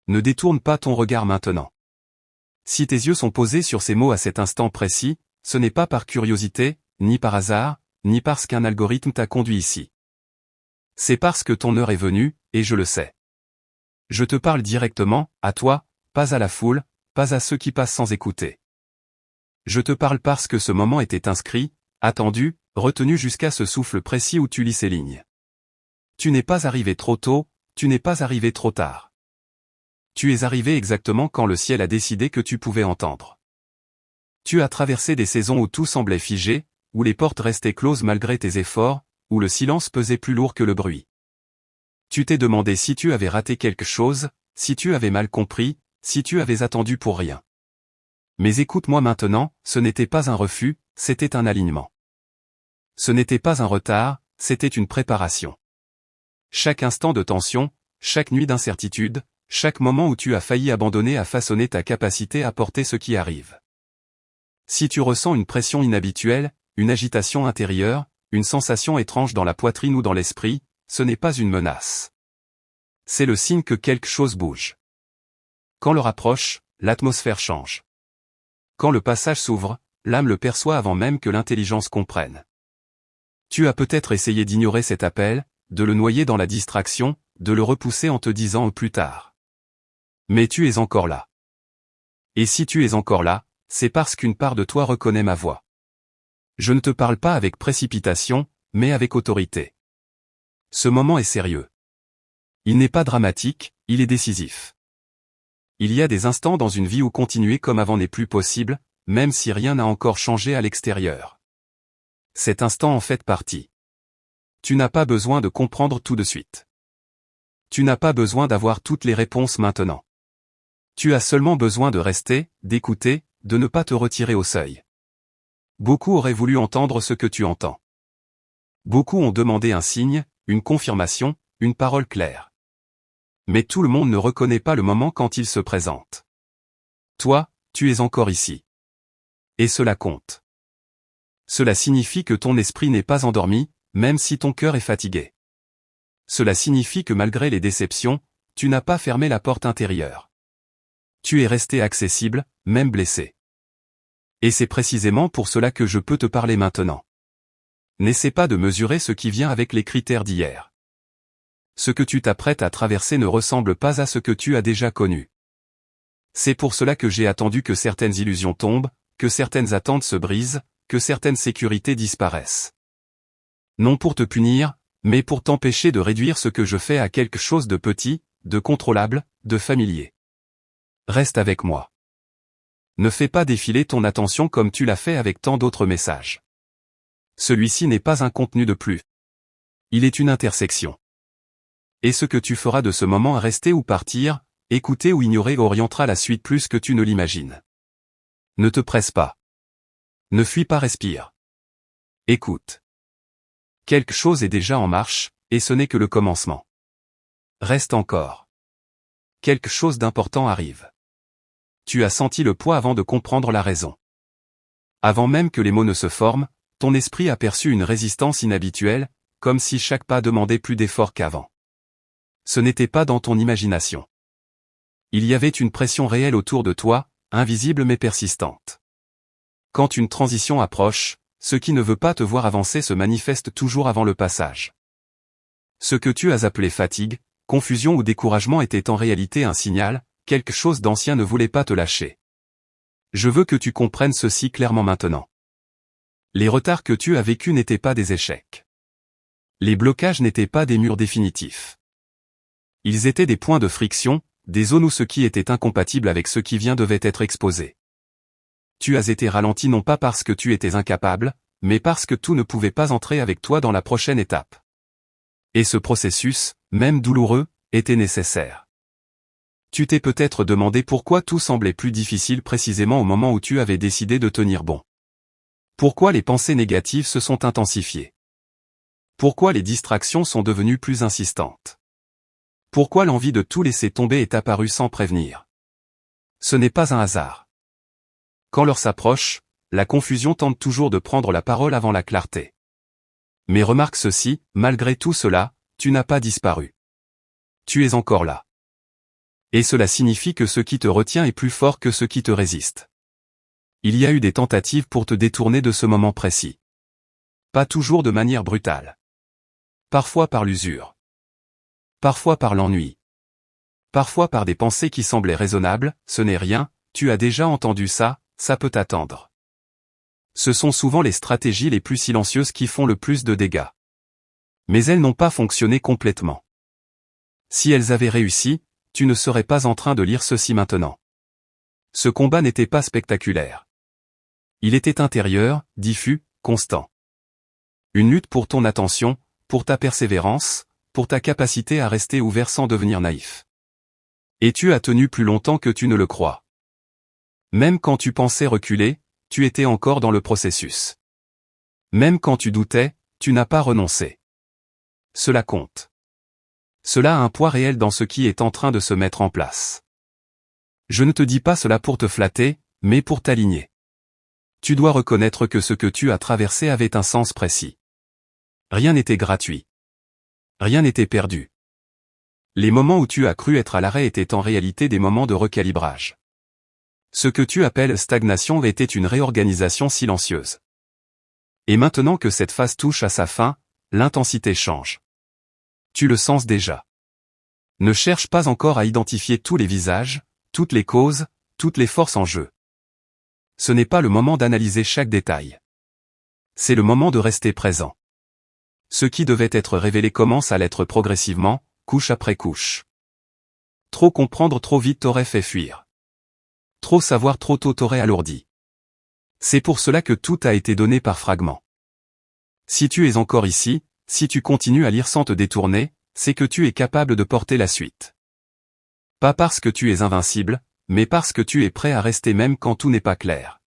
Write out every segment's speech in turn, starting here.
ne détourne pas ton regard maintenant. Si tes yeux sont posés sur ces mots à cet instant précis, ce n'est pas par curiosité, ni par hasard, ni parce qu'un algorithme t'a conduit ici. C'est parce que ton heure est venue, et je le sais. Je te parle directement, à toi, pas à la foule, pas à ceux qui passent sans écouter. Je te parle parce que ce moment était inscrit, attendu, retenu jusqu'à ce souffle précis où tu lis ces lignes. Tu n'es pas arrivé trop tôt, tu n'es pas arrivé trop tard. Tu es arrivé exactement quand le ciel a décidé que tu pouvais entendre. Tu as traversé des saisons où tout semblait figé, où les portes restaient closes malgré tes efforts, où le silence pesait plus lourd que le bruit. Tu t'es demandé si tu avais raté quelque chose, si tu avais mal compris, si tu avais attendu pour rien. Mais écoute-moi maintenant, ce n'était pas un refus, c'était un alignement. Ce n'était pas un retard, c'était une préparation. Chaque instant de tension, chaque nuit d'incertitude, chaque moment où tu as failli abandonner a façonné ta capacité à porter ce qui arrive. Si tu ressens une pression inhabituelle, une agitation intérieure, une sensation étrange dans la poitrine ou dans l'esprit, ce n'est pas une menace. C'est le signe que quelque chose bouge. Quand l'heure approche, l'atmosphère change. Quand le passage s'ouvre, l'âme le perçoit avant même que l'intelligence comprenne. Tu as peut-être essayé d'ignorer cet appel, de le noyer dans la distraction, de le repousser en te disant plus tard. Mais tu es encore là. Et si tu es encore là, c'est parce qu'une part de toi reconnaît ma voix. Je ne te parle pas avec précipitation, mais avec autorité. Ce moment est sérieux. Il n'est pas dramatique, il est décisif. Il y a des instants dans une vie où continuer comme avant n'est plus possible, même si rien n'a encore changé à l'extérieur. Cet instant en fait partie. Tu n'as pas besoin de comprendre tout de suite. Tu n'as pas besoin d'avoir toutes les réponses maintenant. Tu as seulement besoin de rester, d'écouter, de ne pas te retirer au seuil. Beaucoup auraient voulu entendre ce que tu entends. Beaucoup ont demandé un signe, une confirmation, une parole claire. Mais tout le monde ne reconnaît pas le moment quand il se présente. Toi, tu es encore ici. Et cela compte. Cela signifie que ton esprit n'est pas endormi, même si ton cœur est fatigué. Cela signifie que malgré les déceptions, tu n'as pas fermé la porte intérieure. Tu es resté accessible, même blessé. Et c'est précisément pour cela que je peux te parler maintenant. N'essaie pas de mesurer ce qui vient avec les critères d'hier. Ce que tu t'apprêtes à traverser ne ressemble pas à ce que tu as déjà connu. C'est pour cela que j'ai attendu que certaines illusions tombent, que certaines attentes se brisent, que certaines sécurités disparaissent. Non pour te punir, mais pour t'empêcher de réduire ce que je fais à quelque chose de petit, de contrôlable, de familier. Reste avec moi. Ne fais pas défiler ton attention comme tu l'as fait avec tant d'autres messages. Celui-ci n'est pas un contenu de plus. Il est une intersection. Et ce que tu feras de ce moment à rester ou partir, écouter ou ignorer orientera la suite plus que tu ne l'imagines. Ne te presse pas. Ne fuis pas, respire. Écoute. Quelque chose est déjà en marche, et ce n'est que le commencement. Reste encore. Quelque chose d'important arrive. Tu as senti le poids avant de comprendre la raison. Avant même que les mots ne se forment, ton esprit a perçu une résistance inhabituelle, comme si chaque pas demandait plus d'effort qu'avant. Ce n'était pas dans ton imagination. Il y avait une pression réelle autour de toi, invisible mais persistante. Quand une transition approche, ce qui ne veut pas te voir avancer se manifeste toujours avant le passage. Ce que tu as appelé fatigue, confusion ou découragement était en réalité un signal, quelque chose d'ancien ne voulait pas te lâcher. Je veux que tu comprennes ceci clairement maintenant. Les retards que tu as vécus n'étaient pas des échecs. Les blocages n'étaient pas des murs définitifs. Ils étaient des points de friction, des zones où ce qui était incompatible avec ce qui vient devait être exposé. Tu as été ralenti non pas parce que tu étais incapable, mais parce que tout ne pouvait pas entrer avec toi dans la prochaine étape. Et ce processus, même douloureux, était nécessaire. Tu t'es peut-être demandé pourquoi tout semblait plus difficile précisément au moment où tu avais décidé de tenir bon. Pourquoi les pensées négatives se sont intensifiées? Pourquoi les distractions sont devenues plus insistantes? Pourquoi l'envie de tout laisser tomber est apparue sans prévenir? Ce n'est pas un hasard. Quand l'heure s'approche, la confusion tente toujours de prendre la parole avant la clarté. Mais remarque ceci, malgré tout cela, tu n'as pas disparu. Tu es encore là. Et cela signifie que ce qui te retient est plus fort que ce qui te résiste. Il y a eu des tentatives pour te détourner de ce moment précis. Pas toujours de manière brutale. Parfois par l'usure. Parfois par l'ennui. Parfois par des pensées qui semblaient raisonnables, ce n'est rien, tu as déjà entendu ça, ça peut attendre. Ce sont souvent les stratégies les plus silencieuses qui font le plus de dégâts. Mais elles n'ont pas fonctionné complètement. Si elles avaient réussi, tu ne serais pas en train de lire ceci maintenant. Ce combat n'était pas spectaculaire. Il était intérieur, diffus, constant. Une lutte pour ton attention, pour ta persévérance, pour ta capacité à rester ouvert sans devenir naïf. Et tu as tenu plus longtemps que tu ne le crois. Même quand tu pensais reculer, tu étais encore dans le processus. Même quand tu doutais, tu n'as pas renoncé. Cela compte. Cela a un poids réel dans ce qui est en train de se mettre en place. Je ne te dis pas cela pour te flatter, mais pour t'aligner. Tu dois reconnaître que ce que tu as traversé avait un sens précis. Rien n'était gratuit. Rien n'était perdu. Les moments où tu as cru être à l'arrêt étaient en réalité des moments de recalibrage. Ce que tu appelles stagnation était une réorganisation silencieuse. Et maintenant que cette phase touche à sa fin, l'intensité change. Tu le sens déjà. Ne cherche pas encore à identifier tous les visages, toutes les causes, toutes les forces en jeu. Ce n'est pas le moment d'analyser chaque détail. C'est le moment de rester présent. Ce qui devait être révélé commence à l'être progressivement, couche après couche. Trop comprendre trop vite t'aurait fait fuir. Trop savoir trop tôt t'aurait alourdi. C'est pour cela que tout a été donné par fragments. Si tu es encore ici, si tu continues à lire sans te détourner, c'est que tu es capable de porter la suite. Pas parce que tu es invincible, mais parce que tu es prêt à rester même quand tout n'est pas clair.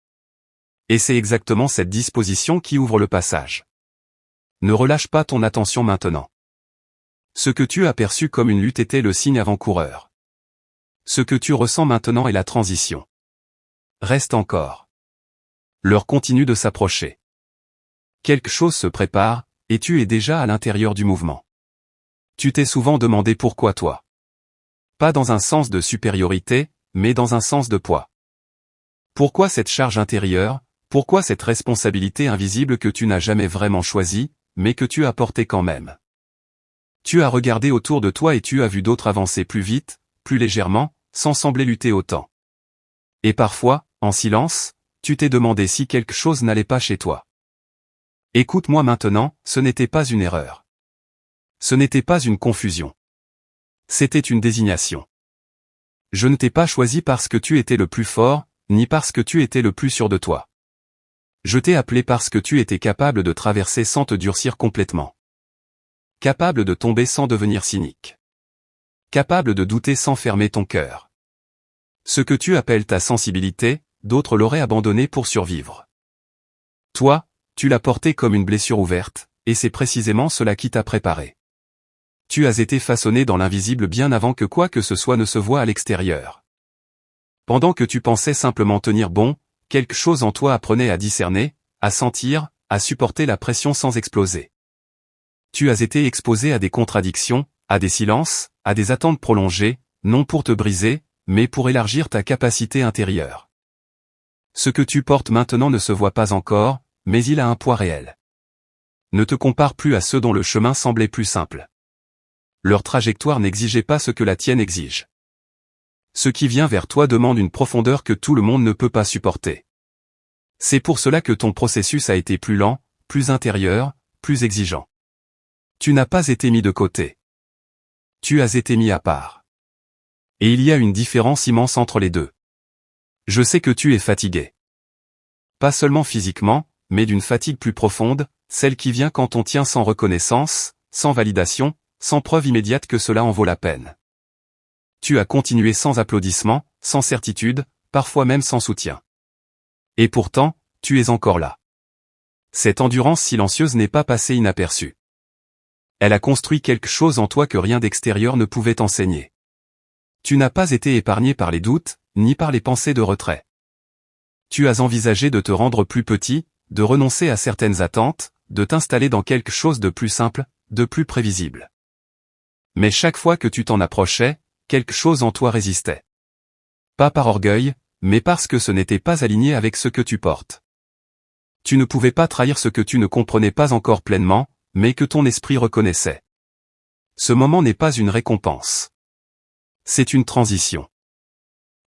Et c'est exactement cette disposition qui ouvre le passage. Ne relâche pas ton attention maintenant. Ce que tu as perçu comme une lutte était le signe avant-coureur. Ce que tu ressens maintenant est la transition. Reste encore. L'heure continue de s'approcher. Quelque chose se prépare, et tu es déjà à l'intérieur du mouvement. Tu t'es souvent demandé pourquoi toi. Pas dans un sens de supériorité, mais dans un sens de poids. Pourquoi cette charge intérieure, pourquoi cette responsabilité invisible que tu n'as jamais vraiment choisie, mais que tu as portée quand même. Tu as regardé autour de toi et tu as vu d'autres avancer plus vite, plus légèrement, sans sembler lutter autant. Et parfois, en silence, tu t'es demandé si quelque chose n'allait pas chez toi. Écoute-moi maintenant, ce n'était pas une erreur. Ce n'était pas une confusion. C'était une désignation. Je ne t'ai pas choisi parce que tu étais le plus fort, ni parce que tu étais le plus sûr de toi. Je t'ai appelé parce que tu étais capable de traverser sans te durcir complètement. Capable de tomber sans devenir cynique. Capable de douter sans fermer ton cœur. Ce que tu appelles ta sensibilité, d'autres l'auraient abandonné pour survivre. Toi, tu l'as porté comme une blessure ouverte, et c'est précisément cela qui t'a préparé. Tu as été façonné dans l'invisible bien avant que quoi que ce soit ne se voie à l'extérieur. Pendant que tu pensais simplement tenir bon, quelque chose en toi apprenait à discerner, à sentir, à supporter la pression sans exploser. Tu as été exposé à des contradictions, à des silences, à des attentes prolongées, non pour te briser, mais pour élargir ta capacité intérieure. Ce que tu portes maintenant ne se voit pas encore, mais il a un poids réel. Ne te compare plus à ceux dont le chemin semblait plus simple. Leur trajectoire n'exigeait pas ce que la tienne exige. Ce qui vient vers toi demande une profondeur que tout le monde ne peut pas supporter. C'est pour cela que ton processus a été plus lent, plus intérieur, plus exigeant. Tu n'as pas été mis de côté. Tu as été mis à part. Et il y a une différence immense entre les deux. Je sais que tu es fatigué. Pas seulement physiquement, mais d'une fatigue plus profonde, celle qui vient quand on tient sans reconnaissance, sans validation, sans preuve immédiate que cela en vaut la peine. Tu as continué sans applaudissements, sans certitude, parfois même sans soutien. Et pourtant, tu es encore là. Cette endurance silencieuse n'est pas passée inaperçue. Elle a construit quelque chose en toi que rien d'extérieur ne pouvait enseigner. Tu n'as pas été épargné par les doutes, ni par les pensées de retrait. Tu as envisagé de te rendre plus petit, de renoncer à certaines attentes, de t'installer dans quelque chose de plus simple, de plus prévisible. Mais chaque fois que tu t'en approchais, quelque chose en toi résistait. Pas par orgueil, mais parce que ce n'était pas aligné avec ce que tu portes. Tu ne pouvais pas trahir ce que tu ne comprenais pas encore pleinement, mais que ton esprit reconnaissait. Ce moment n'est pas une récompense. C'est une transition.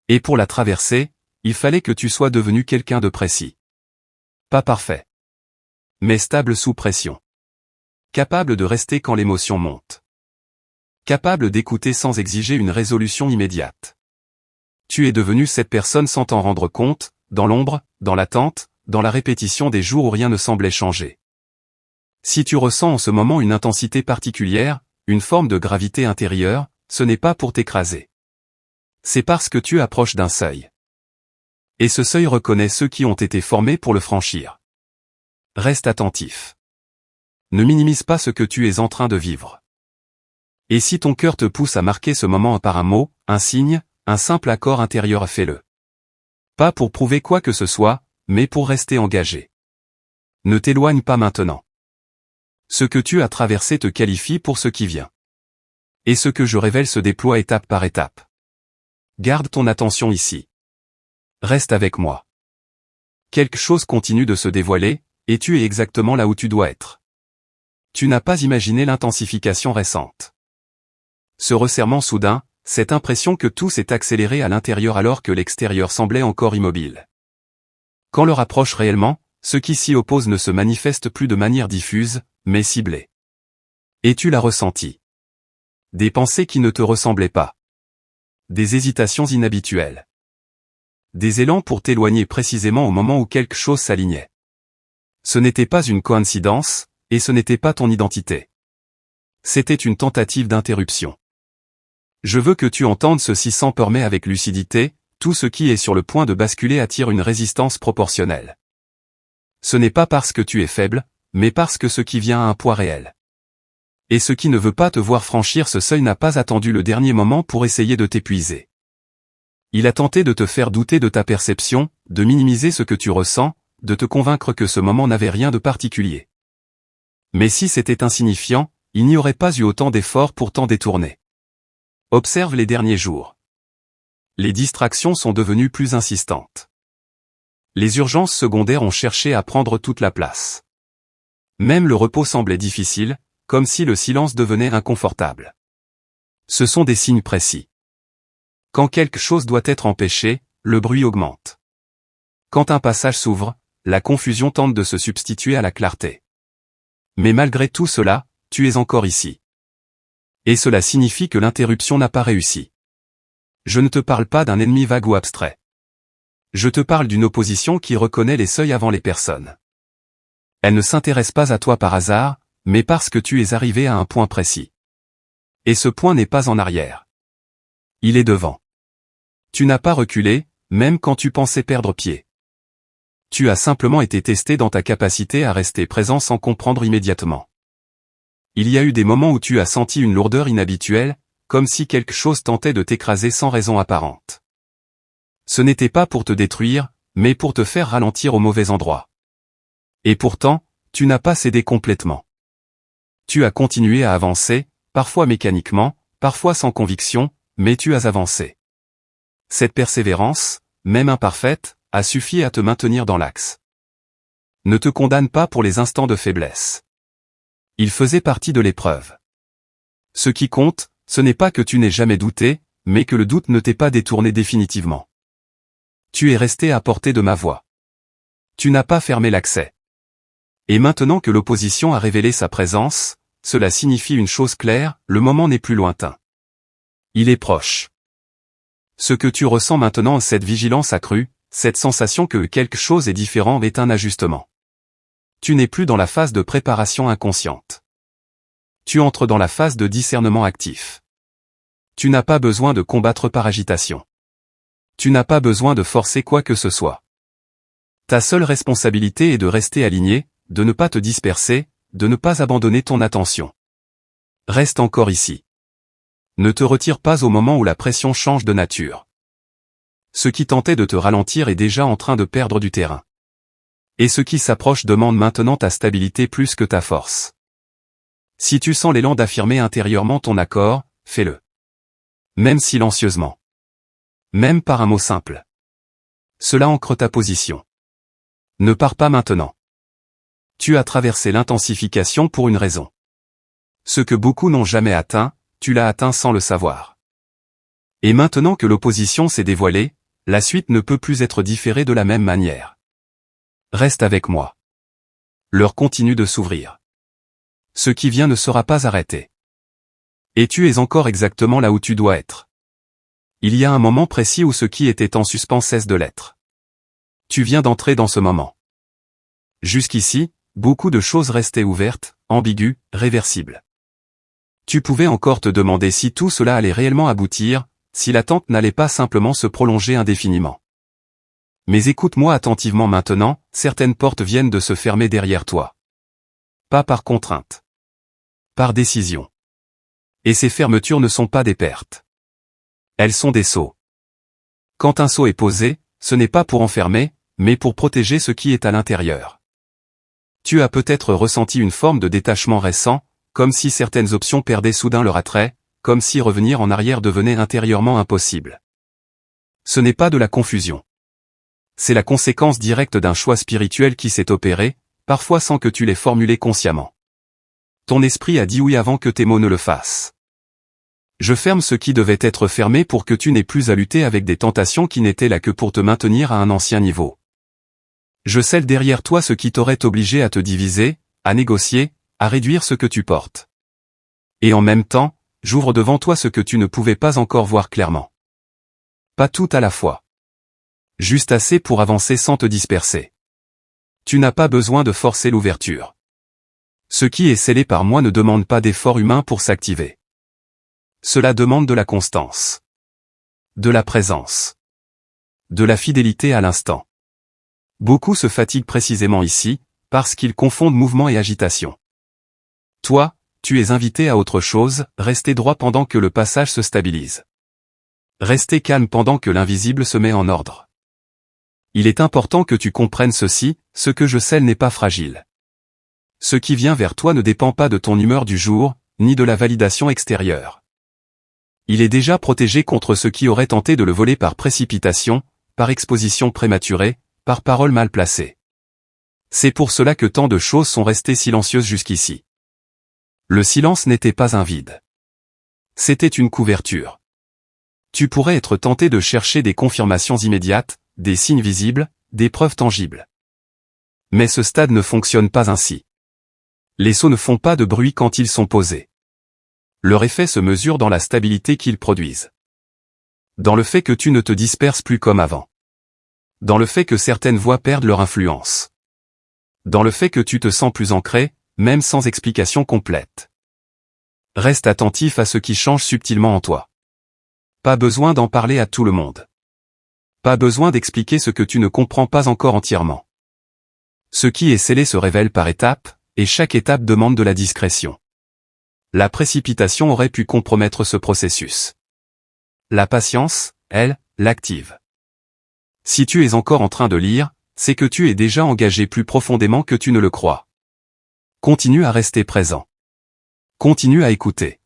Et pour la traverser, il fallait que tu sois devenu quelqu'un de précis. Pas parfait. Mais stable sous pression. Capable de rester quand l'émotion monte. Capable d'écouter sans exiger une résolution immédiate. Tu es devenu cette personne sans t'en rendre compte, dans l'ombre, dans l'attente, dans la répétition des jours où rien ne semblait changer. Si tu ressens en ce moment une intensité particulière, une forme de gravité intérieure, ce n'est pas pour t'écraser. C'est parce que tu approches d'un seuil. Et ce seuil reconnaît ceux qui ont été formés pour le franchir. Reste attentif. Ne minimise pas ce que tu es en train de vivre. Et si ton cœur te pousse à marquer ce moment par un mot, un signe, un simple accord intérieur, fais-le. Pas pour prouver quoi que ce soit, mais pour rester engagé. Ne t'éloigne pas maintenant. Ce que tu as traversé te qualifie pour ce qui vient. Et ce que je révèle se déploie étape par étape. Garde ton attention ici. Reste avec moi. Quelque chose continue de se dévoiler, et tu es exactement là où tu dois être. Tu n'as pas imaginé l'intensification récente. Ce resserrement soudain, cette impression que tout s'est accéléré à l'intérieur alors que l'extérieur semblait encore immobile. Quand le rapproche réellement, ce qui s'y oppose ne se manifeste plus de manière diffuse, mais ciblée. Et tu l'as ressenti. Des pensées qui ne te ressemblaient pas. Des hésitations inhabituelles. Des élans pour t'éloigner précisément au moment où quelque chose s'alignait. Ce n'était pas une coïncidence, et ce n'était pas ton identité. C'était une tentative d'interruption. Je veux que tu entendes ceci sans peur mais avec lucidité, tout ce qui est sur le point de basculer attire une résistance proportionnelle. Ce n'est pas parce que tu es faible, mais parce que ce qui vient a un poids réel. Et ce qui ne veut pas te voir franchir ce seuil n'a pas attendu le dernier moment pour essayer de t'épuiser. Il a tenté de te faire douter de ta perception, de minimiser ce que tu ressens, de te convaincre que ce moment n'avait rien de particulier. Mais si c'était insignifiant, il n'y aurait pas eu autant d'efforts pour t'en détourner. Observe les derniers jours. Les distractions sont devenues plus insistantes. Les urgences secondaires ont cherché à prendre toute la place. Même le repos semblait difficile, comme si le silence devenait inconfortable. Ce sont des signes précis. Quand quelque chose doit être empêché, le bruit augmente. Quand un passage s'ouvre, la confusion tente de se substituer à la clarté. Mais malgré tout cela, tu es encore ici. Et cela signifie que l'interruption n'a pas réussi. Je ne te parle pas d'un ennemi vague ou abstrait. Je te parle d'une opposition qui reconnaît les seuils avant les personnes. Elle ne s'intéresse pas à toi par hasard, mais parce que tu es arrivé à un point précis. Et ce point n'est pas en arrière. Il est devant. Tu n'as pas reculé, même quand tu pensais perdre pied. Tu as simplement été testé dans ta capacité à rester présent sans comprendre immédiatement. Il y a eu des moments où tu as senti une lourdeur inhabituelle, comme si quelque chose tentait de t'écraser sans raison apparente. Ce n'était pas pour te détruire, mais pour te faire ralentir au mauvais endroit. Et pourtant, tu n'as pas cédé complètement. Tu as continué à avancer, parfois mécaniquement, parfois sans conviction, mais tu as avancé. Cette persévérance, même imparfaite, a suffi à te maintenir dans l'axe. Ne te condamne pas pour les instants de faiblesse. Il faisait partie de l'épreuve. Ce qui compte, ce n'est pas que tu n'aies jamais douté, mais que le doute ne t'ait pas détourné définitivement. Tu es resté à portée de ma voix. Tu n'as pas fermé l'accès. Et maintenant que l'opposition a révélé sa présence, cela signifie une chose claire, le moment n'est plus lointain. Il est proche. Ce que tu ressens maintenant, cette vigilance accrue, cette sensation que quelque chose est différent est un ajustement. Tu n'es plus dans la phase de préparation inconsciente. Tu entres dans la phase de discernement actif. Tu n'as pas besoin de combattre par agitation. Tu n'as pas besoin de forcer quoi que ce soit. Ta seule responsabilité est de rester aligné, de ne pas te disperser, de ne pas abandonner ton attention. Reste encore ici. Ne te retire pas au moment où la pression change de nature. Ce qui tentait de te ralentir est déjà en train de perdre du terrain. Et ce qui s'approche demande maintenant ta stabilité plus que ta force. Si tu sens l'élan d'affirmer intérieurement ton accord, fais-le. Même silencieusement. Même par un mot simple. Cela ancre ta position. Ne pars pas maintenant. Tu as traversé l'intensification pour une raison. Ce que beaucoup n'ont jamais atteint, tu l'as atteint sans le savoir. Et maintenant que l'opposition s'est dévoilée, la suite ne peut plus être différée de la même manière. Reste avec moi. L'heure continue de s'ouvrir. Ce qui vient ne sera pas arrêté. Et tu es encore exactement là où tu dois être. Il y a un moment précis où ce qui était en suspens cesse de l'être. Tu viens d'entrer dans ce moment. Jusqu'ici, beaucoup de choses restaient ouvertes, ambiguës, réversibles. Tu pouvais encore te demander si tout cela allait réellement aboutir, si l'attente n'allait pas simplement se prolonger indéfiniment. Mais écoute-moi attentivement maintenant, certaines portes viennent de se fermer derrière toi. Pas par contrainte. Par décision. Et ces fermetures ne sont pas des pertes. Elles sont des sceaux. Quand un sceau est posé, ce n'est pas pour enfermer, mais pour protéger ce qui est à l'intérieur. Tu as peut-être ressenti une forme de détachement récent, comme si certaines options perdaient soudain leur attrait, comme si revenir en arrière devenait intérieurement impossible. Ce n'est pas de la confusion. C'est la conséquence directe d'un choix spirituel qui s'est opéré, parfois sans que tu l'aies formulé consciemment. Ton esprit a dit oui avant que tes mots ne le fassent. Je ferme ce qui devait être fermé pour que tu n'aies plus à lutter avec des tentations qui n'étaient là que pour te maintenir à un ancien niveau. Je scelle derrière toi ce qui t'aurait obligé à te diviser, à négocier, à réduire ce que tu portes. Et en même temps, j'ouvre devant toi ce que tu ne pouvais pas encore voir clairement. Pas tout à la fois. Juste assez pour avancer sans te disperser. Tu n'as pas besoin de forcer l'ouverture. Ce qui est scellé par moi ne demande pas d'effort humain pour s'activer. Cela demande de la constance. De la présence. De la fidélité à l'instant. Beaucoup se fatiguent précisément ici, parce qu'ils confondent mouvement et agitation. Toi, tu es invité à autre chose, rester droit pendant que le passage se stabilise. Rester calme pendant que l'invisible se met en ordre. Il est important que tu comprennes ceci, ce que je scelle n'est pas fragile. Ce qui vient vers toi ne dépend pas de ton humeur du jour, ni de la validation extérieure. Il est déjà protégé contre ce qui aurait tenté de le voler par précipitation, par exposition prématurée, par parole mal placée. C'est pour cela que tant de choses sont restées silencieuses jusqu'ici. Le silence n'était pas un vide. C'était une couverture. Tu pourrais être tenté de chercher des confirmations immédiates, des signes visibles, des preuves tangibles. Mais ce stade ne fonctionne pas ainsi. Les sceaux ne font pas de bruit quand ils sont posés. Leur effet se mesure dans la stabilité qu'ils produisent. Dans le fait que tu ne te disperses plus comme avant. Dans le fait que certaines voix perdent leur influence. Dans le fait que tu te sens plus ancré, même sans explication complète. Reste attentif à ce qui change subtilement en toi. Pas besoin d'en parler à tout le monde. Pas besoin d'expliquer ce que tu ne comprends pas encore entièrement. Ce qui est scellé se révèle par étapes, et chaque étape demande de la discrétion. La précipitation aurait pu compromettre ce processus. La patience, elle, l'active. Si tu es encore en train de lire, c'est que tu es déjà engagé plus profondément que tu ne le crois. Continue à rester présent. Continue à écouter.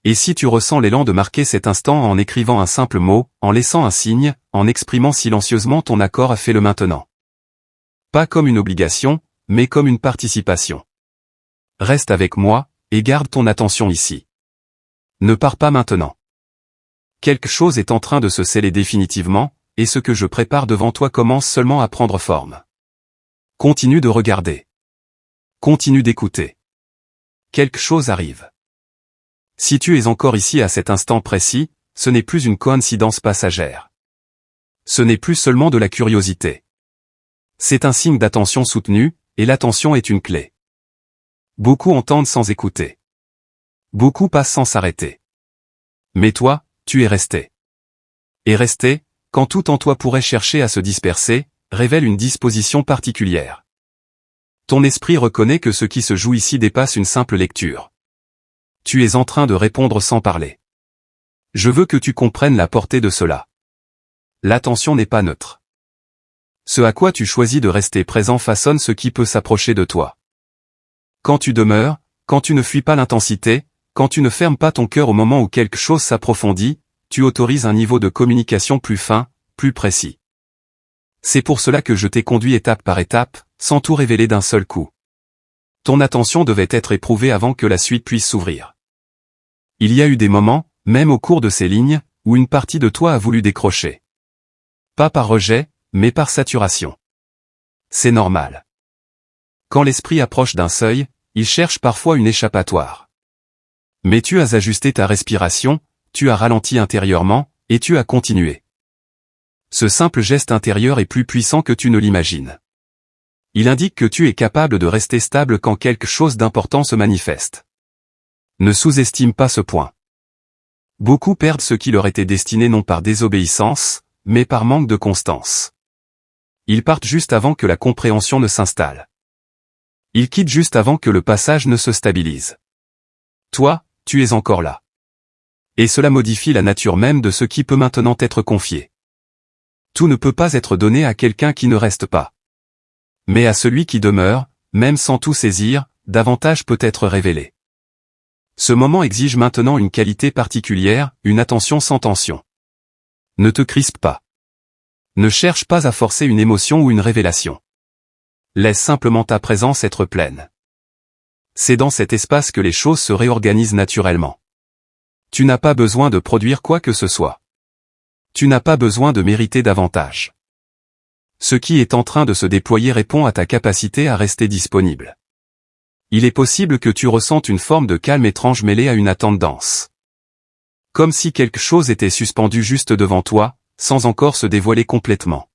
Et si tu ressens l'élan de marquer cet instant en écrivant un simple mot, en laissant un signe, en exprimant silencieusement ton accord, fais-le maintenant. Pas comme une obligation, mais comme une participation. Reste avec moi, et garde ton attention ici. Ne pars pas maintenant. Quelque chose est en train de se sceller définitivement, et ce que je prépare devant toi commence seulement à prendre forme. Continue de regarder. Continue d'écouter. Quelque chose arrive. Si tu es encore ici à cet instant précis, ce n'est plus une coïncidence passagère. Ce n'est plus seulement de la curiosité. C'est un signe d'attention soutenue, et l'attention est une clé. Beaucoup entendent sans écouter. Beaucoup passent sans s'arrêter. Mais toi, tu es resté. Et rester, quand tout en toi pourrait chercher à se disperser, révèle une disposition particulière. Ton esprit reconnaît que ce qui se joue ici dépasse une simple lecture. Tu es en train de répondre sans parler. Je veux que tu comprennes la portée de cela. L'attention n'est pas neutre. Ce à quoi tu choisis de rester présent façonne ce qui peut s'approcher de toi. Quand tu demeures, quand tu ne fuis pas l'intensité, quand tu ne fermes pas ton cœur au moment où quelque chose s'approfondit, tu autorises un niveau de communication plus fin, plus précis. C'est pour cela que je t'ai conduit étape par étape, sans tout révéler d'un seul coup. Ton attention devait être éprouvée avant que la suite puisse s'ouvrir. Il y a eu des moments, même au cours de ces lignes, où une partie de toi a voulu décrocher. Pas par rejet, mais par saturation. C'est normal. Quand l'esprit approche d'un seuil, il cherche parfois une échappatoire. Mais tu as ajusté ta respiration, tu as ralenti intérieurement, et tu as continué. Ce simple geste intérieur est plus puissant que tu ne l'imagines. Il indique que tu es capable de rester stable quand quelque chose d'important se manifeste. Ne sous-estime pas ce point. Beaucoup perdent ce qui leur était destiné non par désobéissance, mais par manque de constance. Ils partent juste avant que la compréhension ne s'installe. Ils quittent juste avant que le passage ne se stabilise. Toi, tu es encore là. Et cela modifie la nature même de ce qui peut maintenant être confié. Tout ne peut pas être donné à quelqu'un qui ne reste pas. Mais à celui qui demeure, même sans tout saisir, davantage peut être révélé. Ce moment exige maintenant une qualité particulière, une attention sans tension. Ne te crispe pas. Ne cherche pas à forcer une émotion ou une révélation. Laisse simplement ta présence être pleine. C'est dans cet espace que les choses se réorganisent naturellement. Tu n'as pas besoin de produire quoi que ce soit. Tu n'as pas besoin de mériter davantage. Ce qui est en train de se déployer répond à ta capacité à rester disponible. Il est possible que tu ressentes une forme de calme étrange mêlée à une attente dense. Comme si quelque chose était suspendu juste devant toi, sans encore se dévoiler complètement.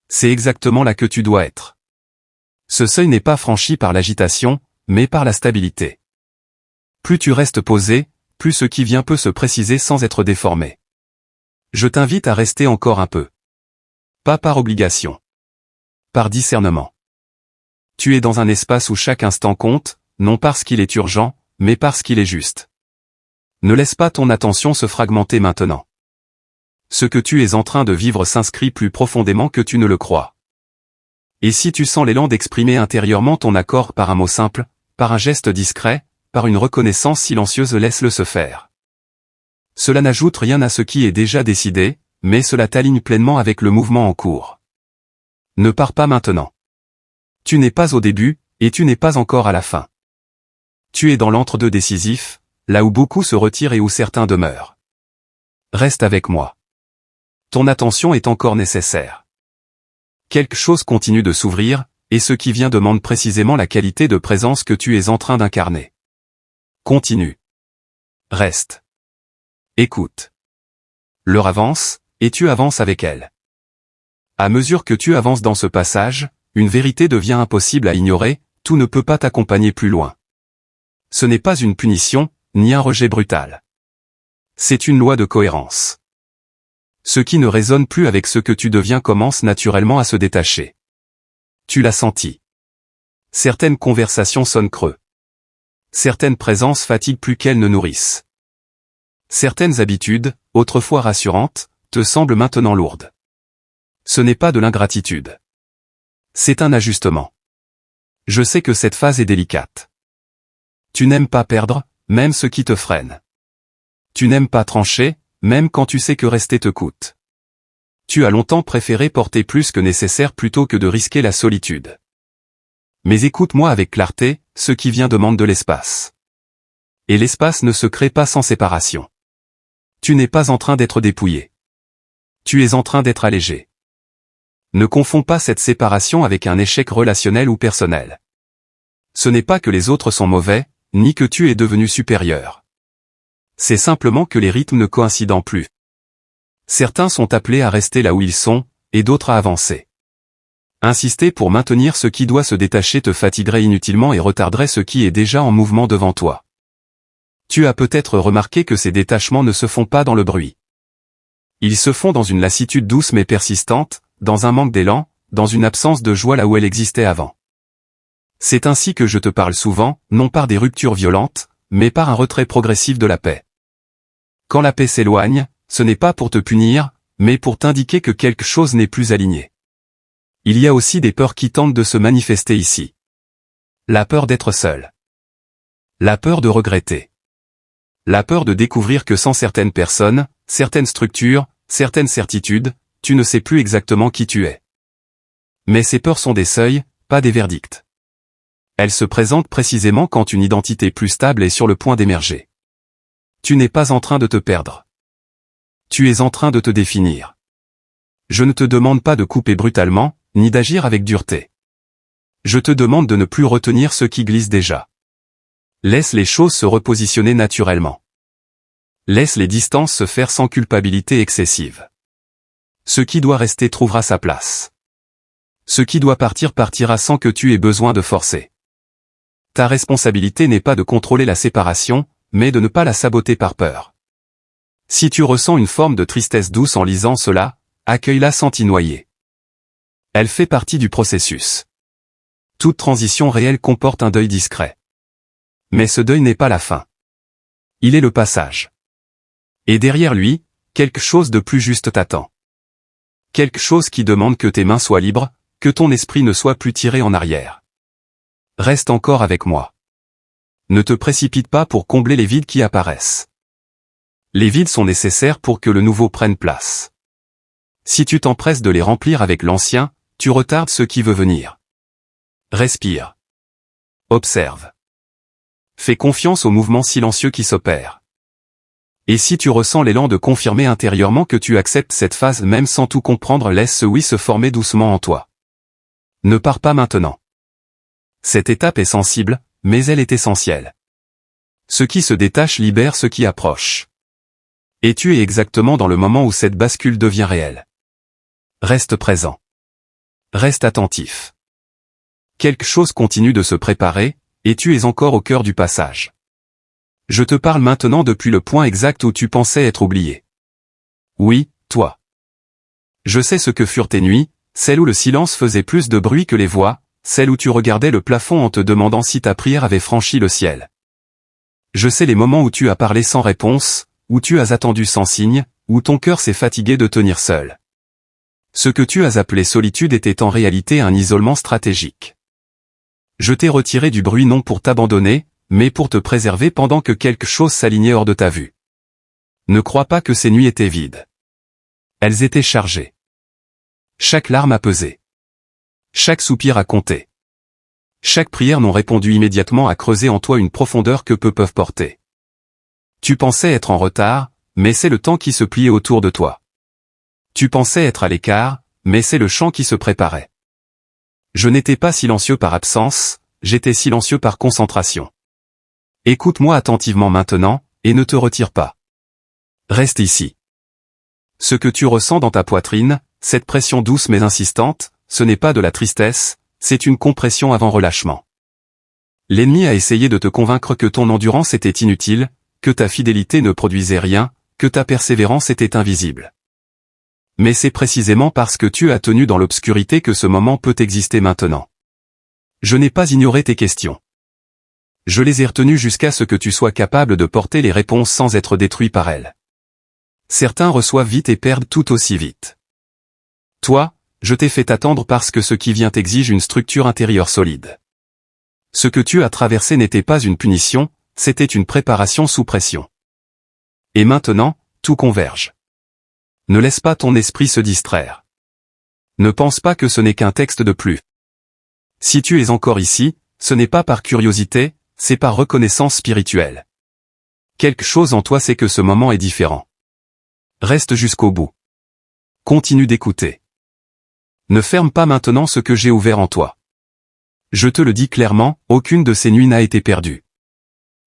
C'est exactement là que tu dois être. Ce seuil n'est pas franchi par l'agitation, mais par la stabilité. Plus tu restes posé, plus ce qui vient peut se préciser sans être déformé. Je t'invite à rester encore un peu. Pas par obligation. Par discernement. Tu es dans un espace où chaque instant compte, non parce qu'il est urgent, mais parce qu'il est juste. Ne laisse pas ton attention se fragmenter maintenant. Ce que tu es en train de vivre s'inscrit plus profondément que tu ne le crois. Et si tu sens l'élan d'exprimer intérieurement ton accord par un mot simple, par un geste discret, par une reconnaissance silencieuse, laisse-le se faire. Cela n'ajoute rien à ce qui est déjà décidé, mais cela t'aligne pleinement avec le mouvement en cours. Ne pars pas maintenant. Tu n'es pas au début, et tu n'es pas encore à la fin. Tu es dans l'entre-deux décisif, là où beaucoup se retirent et où certains demeurent. Reste avec moi. Ton attention est encore nécessaire. Quelque chose continue de s'ouvrir, et ce qui vient demande précisément la qualité de présence que tu es en train d'incarner. Continue. Reste. Écoute. L'heure avance, et tu avances avec elle. À mesure que tu avances dans ce passage, une vérité devient impossible à ignorer, tout ne peut pas t'accompagner plus loin. Ce n'est pas une punition, ni un rejet brutal. C'est une loi de cohérence. Ce qui ne résonne plus avec ce que tu deviens commence naturellement à se détacher. Tu l'as senti. Certaines conversations sonnent creux. Certaines présences fatiguent plus qu'elles ne nourrissent. Certaines habitudes, autrefois rassurantes, te semblent maintenant lourdes. Ce n'est pas de l'ingratitude. C'est un ajustement. Je sais que cette phase est délicate. Tu n'aimes pas perdre, même ce qui te freine. Tu n'aimes pas trancher, même quand tu sais que rester te coûte. Tu as longtemps préféré porter plus que nécessaire plutôt que de risquer la solitude. Mais écoute-moi avec clarté, ce qui vient demande de l'espace. Et l'espace ne se crée pas sans séparation. Tu n'es pas en train d'être dépouillé. Tu es en train d'être allégé. Ne confonds pas cette séparation avec un échec relationnel ou personnel. Ce n'est pas que les autres sont mauvais, ni que tu es devenu supérieur. C'est simplement que les rythmes ne coïncident plus. Certains sont appelés à rester là où ils sont, et d'autres à avancer. Insister pour maintenir ce qui doit se détacher te fatiguerait inutilement et retarderait ce qui est déjà en mouvement devant toi. Tu as peut-être remarqué que ces détachements ne se font pas dans le bruit. Ils se font dans une lassitude douce mais persistante, dans un manque d'élan, dans une absence de joie là où elle existait avant. C'est ainsi que je te parle souvent, non par des ruptures violentes, mais par un retrait progressif de la paix. Quand la paix s'éloigne, ce n'est pas pour te punir, mais pour t'indiquer que quelque chose n'est plus aligné. Il y a aussi des peurs qui tentent de se manifester ici. La peur d'être seul. La peur de regretter. La peur de découvrir que sans certaines personnes, certaines structures, certaines certitudes, tu ne sais plus exactement qui tu es. Mais ces peurs sont des seuils, pas des verdicts. Elles se présentent précisément quand une identité plus stable est sur le point d'émerger. Tu n'es pas en train de te perdre. Tu es en train de te définir. Je ne te demande pas de couper brutalement, ni d'agir avec dureté. Je te demande de ne plus retenir ce qui glisse déjà. Laisse les choses se repositionner naturellement. Laisse les distances se faire sans culpabilité excessive. Ce qui doit rester trouvera sa place. Ce qui doit partir partira sans que tu aies besoin de forcer. Ta responsabilité n'est pas de contrôler la séparation, mais de ne pas la saboter par peur. Si tu ressens une forme de tristesse douce en lisant cela, accueille-la sans t'y noyer. Elle fait partie du processus. Toute transition réelle comporte un deuil discret. Mais ce deuil n'est pas la fin. Il est le passage. Et derrière lui, quelque chose de plus juste t'attend. Quelque chose qui demande que tes mains soient libres, que ton esprit ne soit plus tiré en arrière. Reste encore avec moi. Ne te précipite pas pour combler les vides qui apparaissent. Les vides sont nécessaires pour que le nouveau prenne place. Si tu t'empresses de les remplir avec l'ancien, tu retardes ce qui veut venir. Respire. Observe. Fais confiance au mouvement silencieux qui s'opère. Et si tu ressens l'élan de confirmer intérieurement que tu acceptes cette phase même sans tout comprendre, laisse ce oui se former doucement en toi. Ne pars pas maintenant. Cette étape est sensible, mais elle est essentielle. Ce qui se détache libère ce qui approche. Et tu es exactement dans le moment où cette bascule devient réelle. Reste présent. Reste attentif. Quelque chose continue de se préparer, et tu es encore au cœur du passage. Je te parle maintenant depuis le point exact où tu pensais être oublié. Oui, toi. Je sais ce que furent tes nuits, celles où le silence faisait plus de bruit que les voix, celles où tu regardais le plafond en te demandant si ta prière avait franchi le ciel. Je sais les moments où tu as parlé sans réponse, où tu as attendu sans signe, où ton cœur s'est fatigué de tenir seul. Ce que tu as appelé solitude était en réalité un isolement stratégique. Je t'ai retiré du bruit non pour t'abandonner, mais pour te préserver pendant que quelque chose s'alignait hors de ta vue. Ne crois pas que ces nuits étaient vides. Elles étaient chargées. Chaque larme a pesé. Chaque soupir a compté. Chaque prière non répondue immédiatement a creusé en toi une profondeur que peu peuvent porter. Tu pensais être en retard, mais c'est le temps qui se pliait autour de toi. Tu pensais être à l'écart, mais c'est le chant qui se préparait. Je n'étais pas silencieux par absence, j'étais silencieux par concentration. Écoute-moi attentivement maintenant, et ne te retire pas. Reste ici. Ce que tu ressens dans ta poitrine, cette pression douce mais insistante, ce n'est pas de la tristesse, c'est une compression avant relâchement. L'ennemi a essayé de te convaincre que ton endurance était inutile, que ta fidélité ne produisait rien, que ta persévérance était invisible. Mais c'est précisément parce que tu as tenu dans l'obscurité que ce moment peut exister maintenant. Je n'ai pas ignoré tes questions. Je les ai retenues jusqu'à ce que tu sois capable de porter les réponses sans être détruit par elles. Certains reçoivent vite et perdent tout aussi vite. Toi, je t'ai fait attendre parce que ce qui vient exige une structure intérieure solide. Ce que tu as traversé n'était pas une punition, c'était une préparation sous pression. Et maintenant, tout converge. Ne laisse pas ton esprit se distraire. Ne pense pas que ce n'est qu'un texte de plus. Si tu es encore ici, ce n'est pas par curiosité, c'est par reconnaissance spirituelle. Quelque chose en toi sait que ce moment est différent. Reste jusqu'au bout. Continue d'écouter. Ne ferme pas maintenant ce que j'ai ouvert en toi. Je te le dis clairement, aucune de ces nuits n'a été perdue.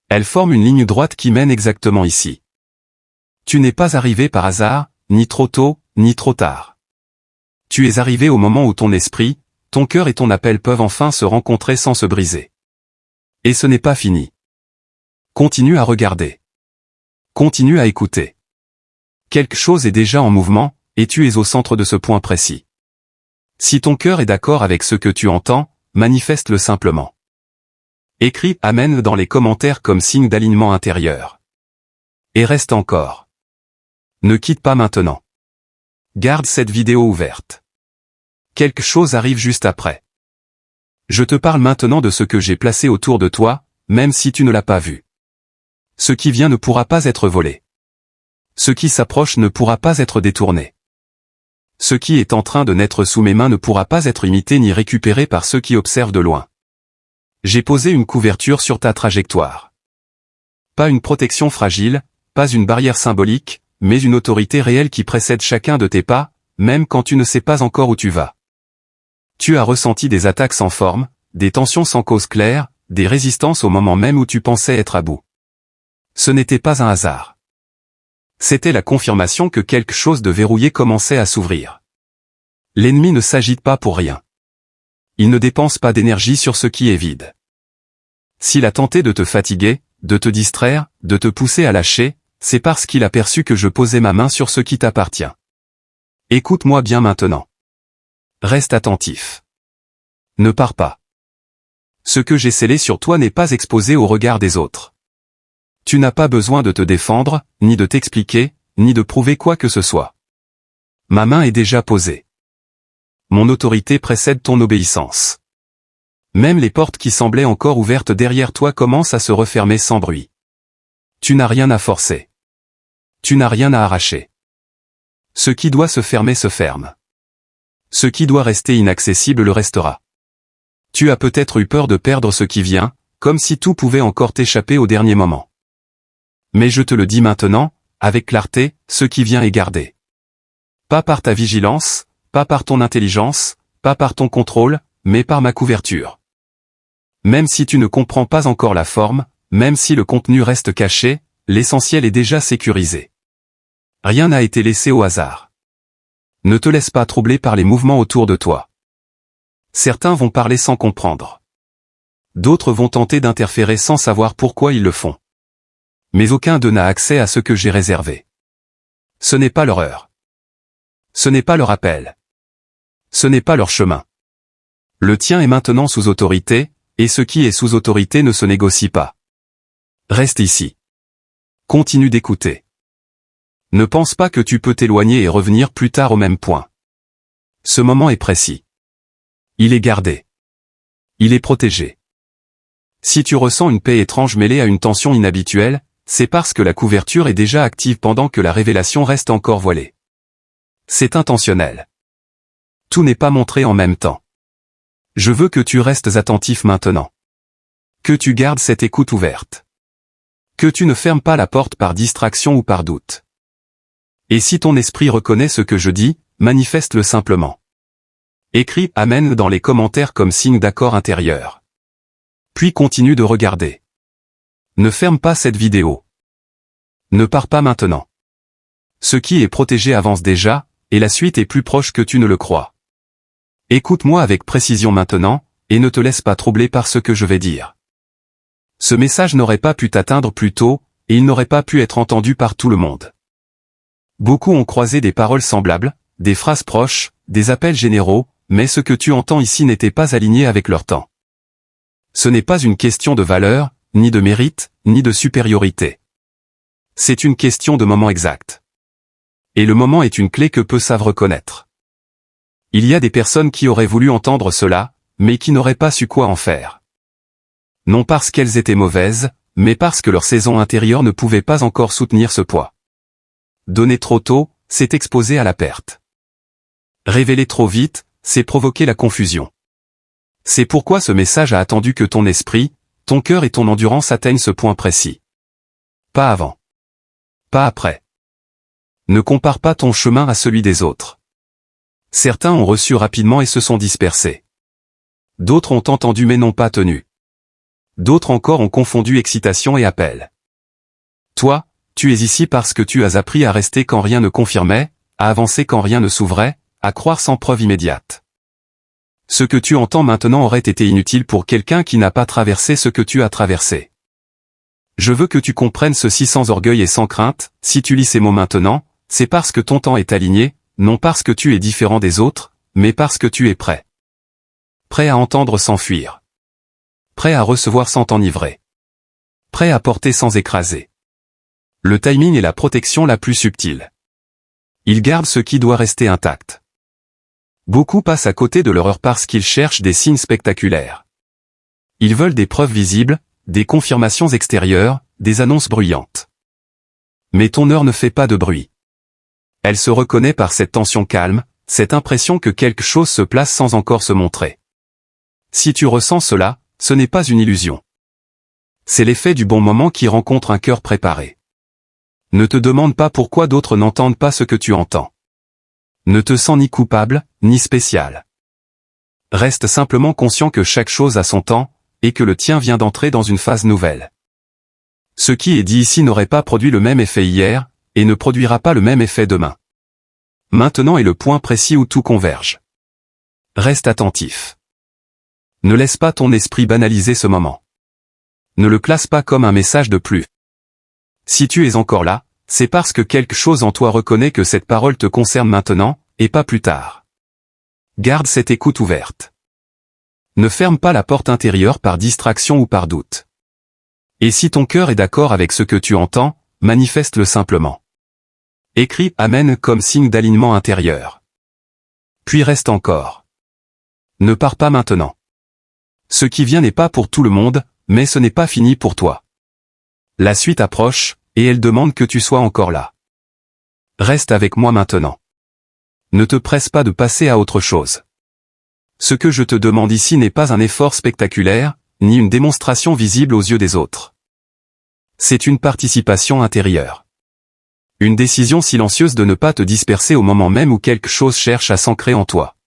Elles forment une ligne droite qui mène exactement ici. Tu n'es pas arrivé par hasard, ni trop tôt, ni trop tard. Tu es arrivé au moment où ton esprit, ton cœur et ton appel peuvent enfin se rencontrer sans se briser. Et ce n'est pas fini. Continue à regarder. Continue à écouter. Quelque chose est déjà en mouvement, et tu es au centre de ce point précis. Si ton cœur est d'accord avec ce que tu entends, manifeste-le simplement. Écris « Amen » dans les commentaires comme signe d'alignement intérieur. Et reste encore. Ne quitte pas maintenant. Garde cette vidéo ouverte. Quelque chose arrive juste après. Je te parle maintenant de ce que j'ai placé autour de toi, même si tu ne l'as pas vu. Ce qui vient ne pourra pas être volé. Ce qui s'approche ne pourra pas être détourné. Ce qui est en train de naître sous mes mains ne pourra pas être imité ni récupéré par ceux qui observent de loin. J'ai posé une couverture sur ta trajectoire. Pas une protection fragile, pas une barrière symbolique, mais une autorité réelle qui précède chacun de tes pas, même quand tu ne sais pas encore où tu vas. Tu as ressenti des attaques sans forme, des tensions sans cause claire, des résistances au moment même où tu pensais être à bout. Ce n'était pas un hasard. C'était la confirmation que quelque chose de verrouillé commençait à s'ouvrir. L'ennemi ne s'agite pas pour rien. Il ne dépense pas d'énergie sur ce qui est vide. S'il a tenté de te fatiguer, de te distraire, de te pousser à lâcher, c'est parce qu'il a perçu que je posais ma main sur ce qui t'appartient. Écoute-moi bien maintenant. Reste attentif. Ne pars pas. Ce que j'ai scellé sur toi n'est pas exposé au regard des autres. Tu n'as pas besoin de te défendre, ni de t'expliquer, ni de prouver quoi que ce soit. Ma main est déjà posée. Mon autorité précède ton obéissance. Même les portes qui semblaient encore ouvertes derrière toi commencent à se refermer sans bruit. Tu n'as rien à forcer. Tu n'as rien à arracher. Ce qui doit se fermer se ferme. Ce qui doit rester inaccessible le restera. Tu as peut-être eu peur de perdre ce qui vient, comme si tout pouvait encore t'échapper au dernier moment. Mais je te le dis maintenant, avec clarté, ce qui vient est gardé. Pas par ta vigilance, pas par ton intelligence, pas par ton contrôle, mais par ma couverture. Même si tu ne comprends pas encore la forme, même si le contenu reste caché, l'essentiel est déjà sécurisé. Rien n'a été laissé au hasard. Ne te laisse pas troubler par les mouvements autour de toi. Certains vont parler sans comprendre. D'autres vont tenter d'interférer sans savoir pourquoi ils le font. Mais aucun d'eux n'a accès à ce que j'ai réservé. Ce n'est pas leur heure. Ce n'est pas leur appel. Ce n'est pas leur chemin. Le tien est maintenant sous autorité, et ce qui est sous autorité ne se négocie pas. Reste ici. Continue d'écouter. Ne pense pas que tu peux t'éloigner et revenir plus tard au même point. Ce moment est précis. Il est gardé. Il est protégé. Si tu ressens une paix étrange mêlée à une tension inhabituelle, c'est parce que la couverture est déjà active pendant que la révélation reste encore voilée. C'est intentionnel. Tout n'est pas montré en même temps. Je veux que tu restes attentif maintenant. Que tu gardes cette écoute ouverte. Que tu ne fermes pas la porte par distraction ou par doute. Et si ton esprit reconnaît ce que je dis, manifeste-le simplement. Écris « Amen » dans les commentaires comme signe d'accord intérieur. Puis continue de regarder. Ne ferme pas cette vidéo. Ne pars pas maintenant. Ce qui est protégé avance déjà, et la suite est plus proche que tu ne le crois. Écoute-moi avec précision maintenant, et ne te laisse pas troubler par ce que je vais dire. Ce message n'aurait pas pu t'atteindre plus tôt, et il n'aurait pas pu être entendu par tout le monde. Beaucoup ont croisé des paroles semblables, des phrases proches, des appels généraux, mais ce que tu entends ici n'était pas aligné avec leur temps. Ce n'est pas une question de valeur, ni de mérite, ni de supériorité. C'est une question de moment exact. Et le moment est une clé que peu savent reconnaître. Il y a des personnes qui auraient voulu entendre cela, mais qui n'auraient pas su quoi en faire. Non parce qu'elles étaient mauvaises, mais parce que leur saison intérieure ne pouvait pas encore soutenir ce poids. Donner trop tôt, c'est exposer à la perte. Révéler trop vite, c'est provoquer la confusion. C'est pourquoi ce message a attendu que ton esprit, ton cœur et ton endurance atteignent ce point précis. Pas avant. Pas après. Ne compare pas ton chemin à celui des autres. Certains ont reçu rapidement et se sont dispersés. D'autres ont entendu mais n'ont pas tenu. D'autres encore ont confondu excitation et appel. Toi, tu es ici parce que tu as appris à rester quand rien ne confirmait, à avancer quand rien ne s'ouvrait, à croire sans preuve immédiate. Ce que tu entends maintenant aurait été inutile pour quelqu'un qui n'a pas traversé ce que tu as traversé. Je veux que tu comprennes ceci sans orgueil et sans crainte, si tu lis ces mots maintenant, c'est parce que ton temps est aligné, non parce que tu es différent des autres, mais parce que tu es prêt. Prêt à entendre sans fuir. Prêt à recevoir sans t'enivrer. Prêt à porter sans écraser. Le timing est la protection la plus subtile. Il garde ce qui doit rester intact. Beaucoup passent à côté de leur heure parce qu'ils cherchent des signes spectaculaires. Ils veulent des preuves visibles, des confirmations extérieures, des annonces bruyantes. Mais ton heure ne fait pas de bruit. Elle se reconnaît par cette tension calme, cette impression que quelque chose se place sans encore se montrer. Si tu ressens cela, ce n'est pas une illusion. C'est l'effet du bon moment qui rencontre un cœur préparé. Ne te demande pas pourquoi d'autres n'entendent pas ce que tu entends. Ne te sens ni coupable, ni spécial. Reste simplement conscient que chaque chose a son temps, et que le tien vient d'entrer dans une phase nouvelle. Ce qui est dit ici n'aurait pas produit le même effet hier, et ne produira pas le même effet demain. Maintenant est le point précis où tout converge. Reste attentif. Ne laisse pas ton esprit banaliser ce moment. Ne le classe pas comme un message de plus. Si tu es encore là, c'est parce que quelque chose en toi reconnaît que cette parole te concerne maintenant, et pas plus tard. Garde cette écoute ouverte. Ne ferme pas la porte intérieure par distraction ou par doute. Et si ton cœur est d'accord avec ce que tu entends, manifeste-le simplement. Écris « Amen » comme signe d'alignement intérieur. Puis reste encore. Ne pars pas maintenant. Ce qui vient n'est pas pour tout le monde, mais ce n'est pas fini pour toi. La suite approche, et elle demande que tu sois encore là. Reste avec moi maintenant. Ne te presse pas de passer à autre chose. Ce que je te demande ici n'est pas un effort spectaculaire, ni une démonstration visible aux yeux des autres. C'est une participation intérieure. Une décision silencieuse de ne pas te disperser au moment même où quelque chose cherche à s'ancrer en toi.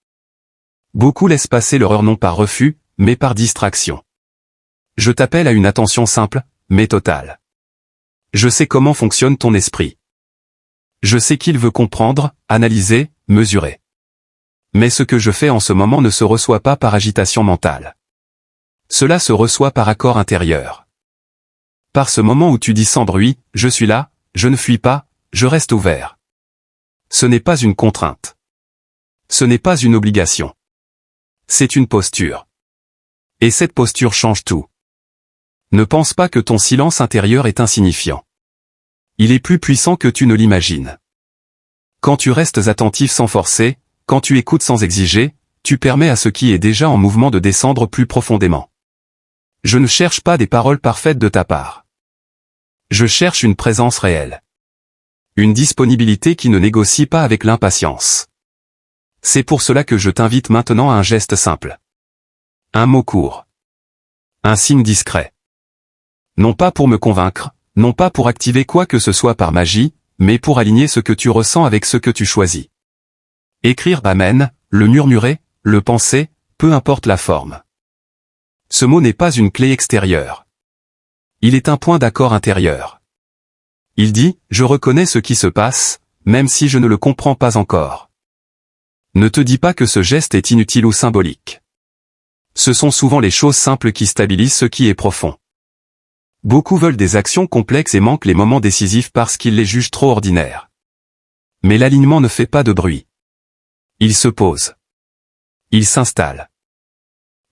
Beaucoup laissent passer leur heure non par refus, mais par distraction. Je t'appelle à une attention simple, mais totale. Je sais comment fonctionne ton esprit. Je sais qu'il veut comprendre, analyser, mesurer. Mais ce que je fais en ce moment ne se reçoit pas par agitation mentale. Cela se reçoit par accord intérieur. Par ce moment où tu dis sans bruit, je suis là, je ne fuis pas, je reste ouvert. Ce n'est pas une contrainte. Ce n'est pas une obligation. C'est une posture. Et cette posture change tout. Ne pense pas que ton silence intérieur est insignifiant. Il est plus puissant que tu ne l'imagines. Quand tu restes attentif sans forcer, quand tu écoutes sans exiger, tu permets à ce qui est déjà en mouvement de descendre plus profondément. Je ne cherche pas des paroles parfaites de ta part. Je cherche une présence réelle. Une disponibilité qui ne négocie pas avec l'impatience. C'est pour cela que je t'invite maintenant à un geste simple. Un mot court. Un signe discret. Non pas pour me convaincre, non pas pour activer quoi que ce soit par magie, mais pour aligner ce que tu ressens avec ce que tu choisis. Écrire « Amen », le murmurer, le penser, peu importe la forme. Ce mot n'est pas une clé extérieure. Il est un point d'accord intérieur. Il dit « Je reconnais ce qui se passe, même si je ne le comprends pas encore ». Ne te dis pas que ce geste est inutile ou symbolique. Ce sont souvent les choses simples qui stabilisent ce qui est profond. Beaucoup veulent des actions complexes et manquent les moments décisifs parce qu'ils les jugent trop ordinaires. Mais l'alignement ne fait pas de bruit. Il se pose. Il s'installe.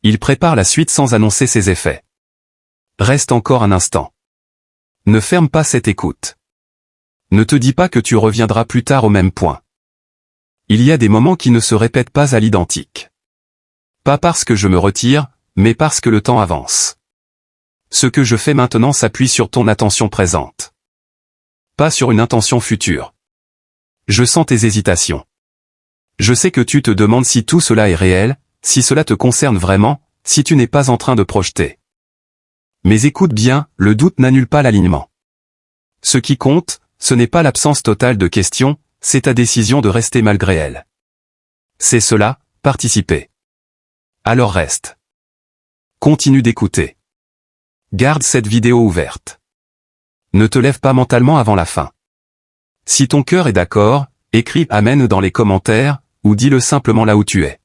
Il prépare la suite sans annoncer ses effets. Reste encore un instant. Ne ferme pas cette écoute. Ne te dis pas que tu reviendras plus tard au même point. Il y a des moments qui ne se répètent pas à l'identique. Pas parce que je me retire, mais parce que le temps avance. Ce que je fais maintenant s'appuie sur ton attention présente. Pas sur une intention future. Je sens tes hésitations. Je sais que tu te demandes si tout cela est réel, si cela te concerne vraiment, si tu n'es pas en train de projeter. Mais écoute bien, le doute n'annule pas l'alignement. Ce qui compte, ce n'est pas l'absence totale de questions, c'est ta décision de rester malgré elle. C'est cela, participer. Alors reste. Continue d'écouter. Garde cette vidéo ouverte. Ne te lève pas mentalement avant la fin. Si ton cœur est d'accord, écris « Amen » dans les commentaires, ou dis-le simplement là où tu es.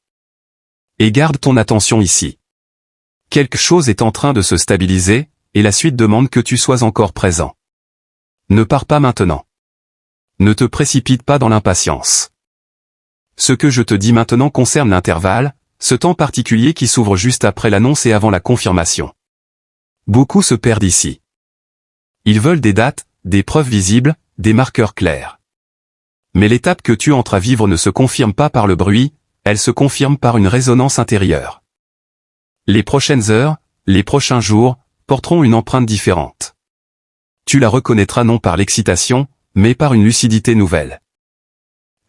Et garde ton attention ici. Quelque chose est en train de se stabiliser, et la suite demande que tu sois encore présent. Ne pars pas maintenant. Ne te précipite pas dans l'impatience. Ce que je te dis maintenant concerne l'intervalle, ce temps particulier qui s'ouvre juste après l'annonce et avant la confirmation. Beaucoup se perdent ici. Ils veulent des dates, des preuves visibles, des marqueurs clairs. Mais l'étape que tu entres à vivre ne se confirme pas par le bruit, elle se confirme par une résonance intérieure. Les prochaines heures, les prochains jours, porteront une empreinte différente. Tu la reconnaîtras non par l'excitation, mais par une lucidité nouvelle.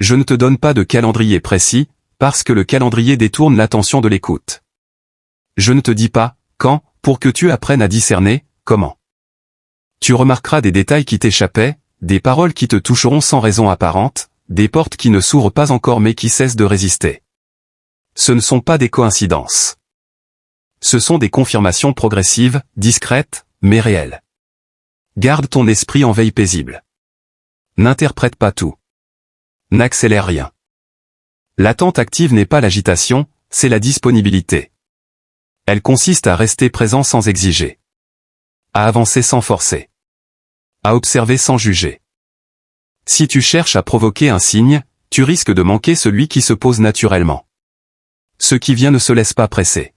Je ne te donne pas de calendrier précis, parce que le calendrier détourne l'attention de l'écoute. Je ne te dis pas quand, pour que tu apprennes à discerner comment. Tu remarqueras des détails qui t'échappaient, des paroles qui te toucheront sans raison apparente, des portes qui ne s'ouvrent pas encore mais qui cessent de résister. Ce ne sont pas des coïncidences. Ce sont des confirmations progressives, discrètes, mais réelles. Garde ton esprit en veille paisible. N'interprète pas tout. N'accélère rien. L'attente active n'est pas l'agitation, c'est la disponibilité. Elle consiste à rester présent sans exiger. À avancer sans forcer. À observer sans juger. Si tu cherches à provoquer un signe, tu risques de manquer celui qui se pose naturellement. Ce qui vient ne se laisse pas presser.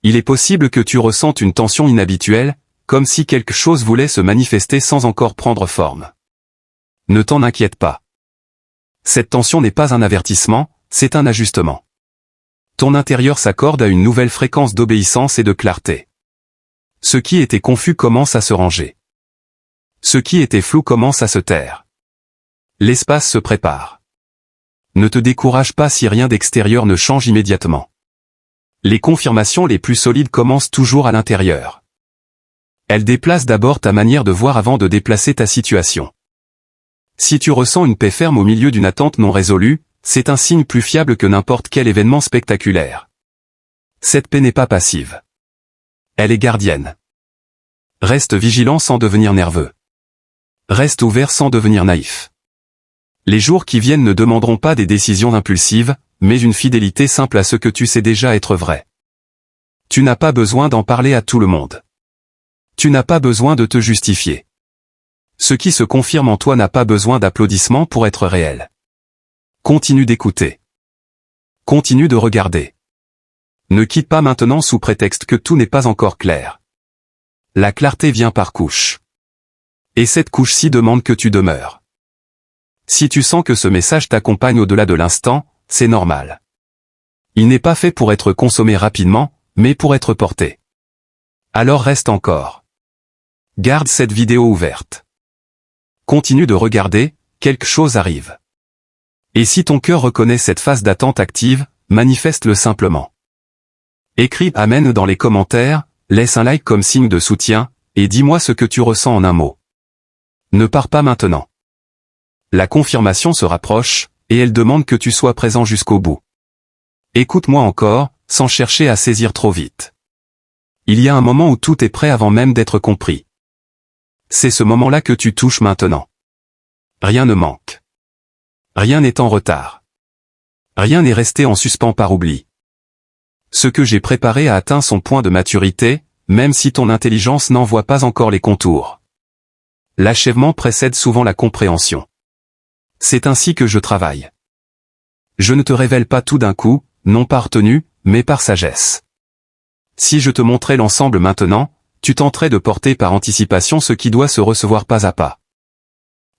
Il est possible que tu ressentes une tension inhabituelle, comme si quelque chose voulait se manifester sans encore prendre forme. Ne t'en inquiète pas. Cette tension n'est pas un avertissement, c'est un ajustement. Ton intérieur s'accorde à une nouvelle fréquence d'obéissance et de clarté. Ce qui était confus commence à se ranger. Ce qui était flou commence à se taire. L'espace se prépare. Ne te décourage pas si rien d'extérieur ne change immédiatement. Les confirmations les plus solides commencent toujours à l'intérieur. Elles déplacent d'abord ta manière de voir avant de déplacer ta situation. Si tu ressens une paix ferme au milieu d'une attente non résolue, c'est un signe plus fiable que n'importe quel événement spectaculaire. Cette paix n'est pas passive. Elle est gardienne. Reste vigilant sans devenir nerveux. Reste ouvert sans devenir naïf. Les jours qui viennent ne demanderont pas des décisions impulsives, mais une fidélité simple à ce que tu sais déjà être vrai. Tu n'as pas besoin d'en parler à tout le monde. Tu n'as pas besoin de te justifier. Ce qui se confirme en toi n'a pas besoin d'applaudissements pour être réel. Continue d'écouter. Continue de regarder. Ne quitte pas maintenant sous prétexte que tout n'est pas encore clair. La clarté vient par couche. Et cette couche-ci demande que tu demeures. Si tu sens que ce message t'accompagne au-delà de l'instant, c'est normal. Il n'est pas fait pour être consommé rapidement, mais pour être porté. Alors reste encore. Garde cette vidéo ouverte. Continue de regarder, quelque chose arrive. Et si ton cœur reconnaît cette phase d'attente active, manifeste-le simplement. Écris Amen dans les commentaires, laisse un like comme signe de soutien, et dis-moi ce que tu ressens en un mot. Ne pars pas maintenant. La confirmation se rapproche, et elle demande que tu sois présent jusqu'au bout. Écoute-moi encore, sans chercher à saisir trop vite. Il y a un moment où tout est prêt avant même d'être compris. C'est ce moment-là que tu touches maintenant. Rien ne manque. Rien n'est en retard. Rien n'est resté en suspens par oubli. Ce que j'ai préparé a atteint son point de maturité, même si ton intelligence n'en voit pas encore les contours. L'achèvement précède souvent la compréhension. C'est ainsi que je travaille. Je ne te révèle pas tout d'un coup, non par tenue, mais par sagesse. Si je te montrais l'ensemble maintenant, tu tenterais de porter par anticipation ce qui doit se recevoir pas à pas.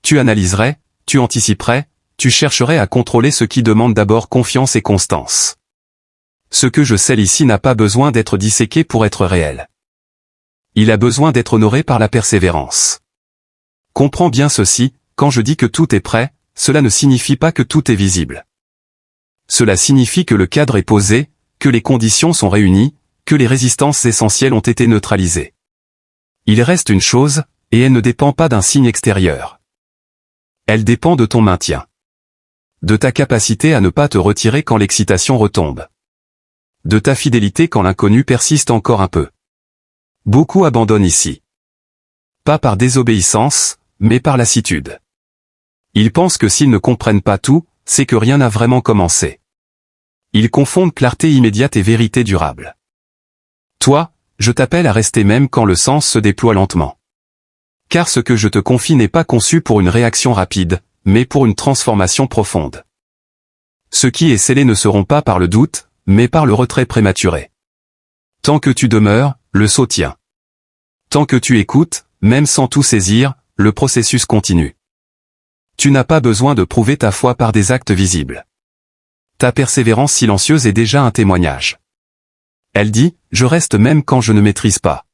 Tu analyserais, tu anticiperais, tu chercherais à contrôler ce qui demande d'abord confiance et constance. Ce que je scelle ici n'a pas besoin d'être disséqué pour être réel. Il a besoin d'être honoré par la persévérance. Comprends bien ceci, quand je dis que tout est prêt, cela ne signifie pas que tout est visible. Cela signifie que le cadre est posé, que les conditions sont réunies, que les résistances essentielles ont été neutralisées. Il reste une chose, et elle ne dépend pas d'un signe extérieur. Elle dépend de ton maintien. De ta capacité à ne pas te retirer quand l'excitation retombe. De ta fidélité quand l'inconnu persiste encore un peu. Beaucoup abandonnent ici. Pas par désobéissance, mais par lassitude. Ils pensent que s'ils ne comprennent pas tout, c'est que rien n'a vraiment commencé. Ils confondent clarté immédiate et vérité durable. Toi, je t'appelle à rester même quand le sens se déploie lentement. Car ce que je te confie n'est pas conçu pour une réaction rapide, mais pour une transformation profonde. Ceux qui est scellé ne seront pas par le doute, mais par le retrait prématuré. Tant que tu demeures, le saut tient. Tant que tu écoutes, même sans tout saisir, le processus continue. Tu n'as pas besoin de prouver ta foi par des actes visibles. Ta persévérance silencieuse est déjà un témoignage. Elle dit, je reste même quand je ne maîtrise pas.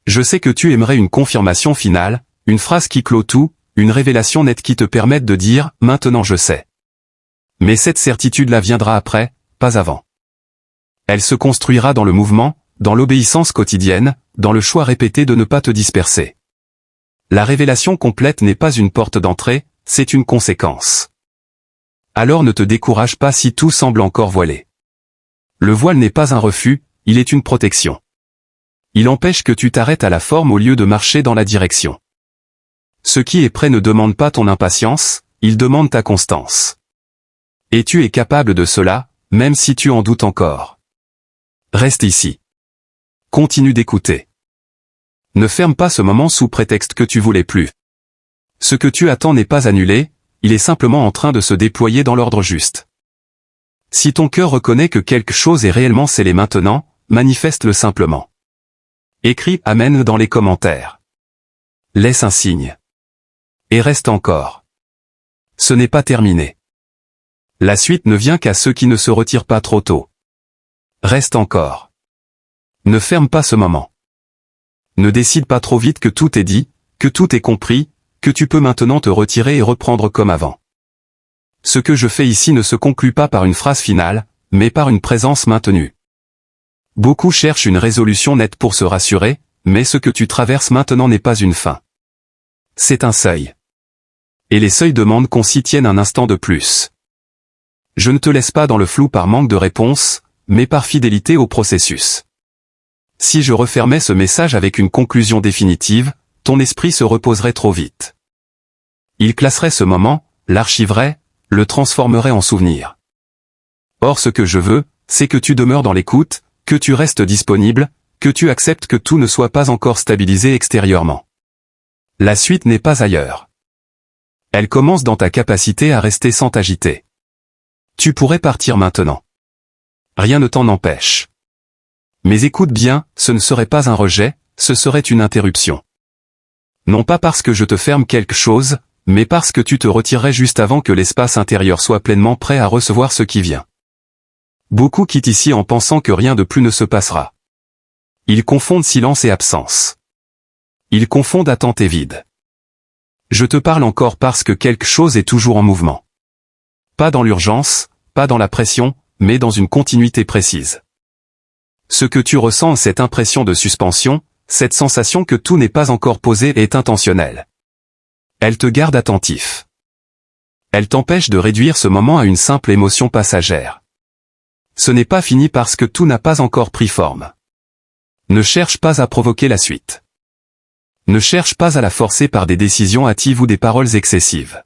Je sais que tu aimerais une confirmation finale, une phrase qui clôt tout, une révélation nette qui te permette de dire « Maintenant je sais ». Mais cette certitude-là viendra après, pas avant. Elle se construira dans le mouvement, dans l'obéissance quotidienne, dans le choix répété de ne pas te disperser. La révélation complète n'est pas une porte d'entrée, c'est une conséquence. Alors ne te décourage pas si tout semble encore voilé. Le voile n'est pas un refus, il est une protection. Il empêche que tu t'arrêtes à la forme au lieu de marcher dans la direction. Ce qui est prêt ne demande pas ton impatience, il demande ta constance. Et tu es capable de cela, même si tu en doutes encore. Reste ici. Continue d'écouter. Ne ferme pas ce moment sous prétexte que tu voulais plus. Ce que tu attends n'est pas annulé, il est simplement en train de se déployer dans l'ordre juste. Si ton cœur reconnaît que quelque chose est réellement scellé maintenant, manifeste-le simplement. Écris « Amen » dans les commentaires. Laisse un signe. Et reste encore. Ce n'est pas terminé. La suite ne vient qu'à ceux qui ne se retirent pas trop tôt. Reste encore. Ne ferme pas ce moment. Ne décide pas trop vite que tout est dit, que tout est compris, que tu peux maintenant te retirer et reprendre comme avant. Ce que je fais ici ne se conclut pas par une phrase finale, mais par une présence maintenue. Beaucoup cherchent une résolution nette pour se rassurer, mais ce que tu traverses maintenant n'est pas une fin. C'est un seuil. Et les seuils demandent qu'on s'y tienne un instant de plus. Je ne te laisse pas dans le flou par manque de réponse, mais par fidélité au processus. Si je refermais ce message avec une conclusion définitive, ton esprit se reposerait trop vite. Il classerait ce moment, l'archiverait, le transformerait en souvenir. Or ce que je veux, c'est que tu demeures dans l'écoute, que tu restes disponible, que tu acceptes que tout ne soit pas encore stabilisé extérieurement. La suite n'est pas ailleurs. Elle commence dans ta capacité à rester sans t'agiter. Tu pourrais partir maintenant. Rien ne t'en empêche. Mais écoute bien, ce ne serait pas un rejet, ce serait une interruption. Non pas parce que je te ferme quelque chose, mais parce que tu te retirerais juste avant que l'espace intérieur soit pleinement prêt à recevoir ce qui vient. Beaucoup quittent ici en pensant que rien de plus ne se passera. Ils confondent silence et absence. Ils confondent attente et vide. Je te parle encore parce que quelque chose est toujours en mouvement. Pas dans l'urgence, pas dans la pression, mais dans une continuité précise. Ce que tu ressens, cette impression de suspension, cette sensation que tout n'est pas encore posé est intentionnelle. Elle te garde attentif. Elle t'empêche de réduire ce moment à une simple émotion passagère. Ce n'est pas fini parce que tout n'a pas encore pris forme. Ne cherche pas à provoquer la suite. Ne cherche pas à la forcer par des décisions hâtives ou des paroles excessives.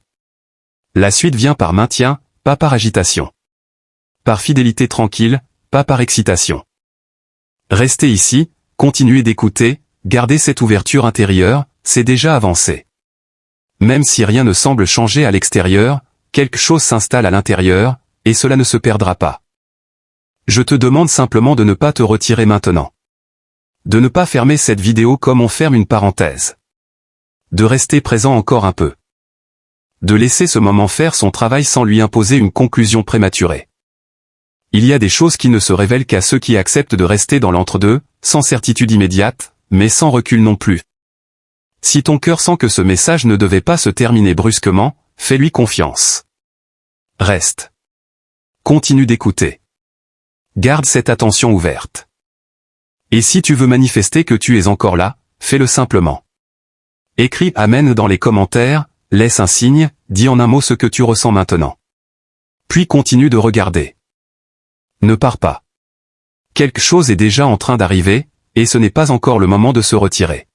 La suite vient par maintien, pas par agitation. Par fidélité tranquille, pas par excitation. Restez ici, continuez d'écouter, gardez cette ouverture intérieure, c'est déjà avancé. Même si rien ne semble changer à l'extérieur, quelque chose s'installe à l'intérieur, et cela ne se perdra pas. Je te demande simplement de ne pas te retirer maintenant. De ne pas fermer cette vidéo comme on ferme une parenthèse. De rester présent encore un peu. De laisser ce moment faire son travail sans lui imposer une conclusion prématurée. Il y a des choses qui ne se révèlent qu'à ceux qui acceptent de rester dans l'entre-deux, sans certitude immédiate, mais sans recul non plus. Si ton cœur sent que ce message ne devait pas se terminer brusquement, fais-lui confiance. Reste. Continue d'écouter. Garde cette attention ouverte. Et si tu veux manifester que tu es encore là, fais-le simplement. Écris « Amen » dans les commentaires, laisse un signe, dis en un mot ce que tu ressens maintenant. Puis continue de regarder. Ne pars pas. Quelque chose est déjà en train d'arriver, et ce n'est pas encore le moment de se retirer.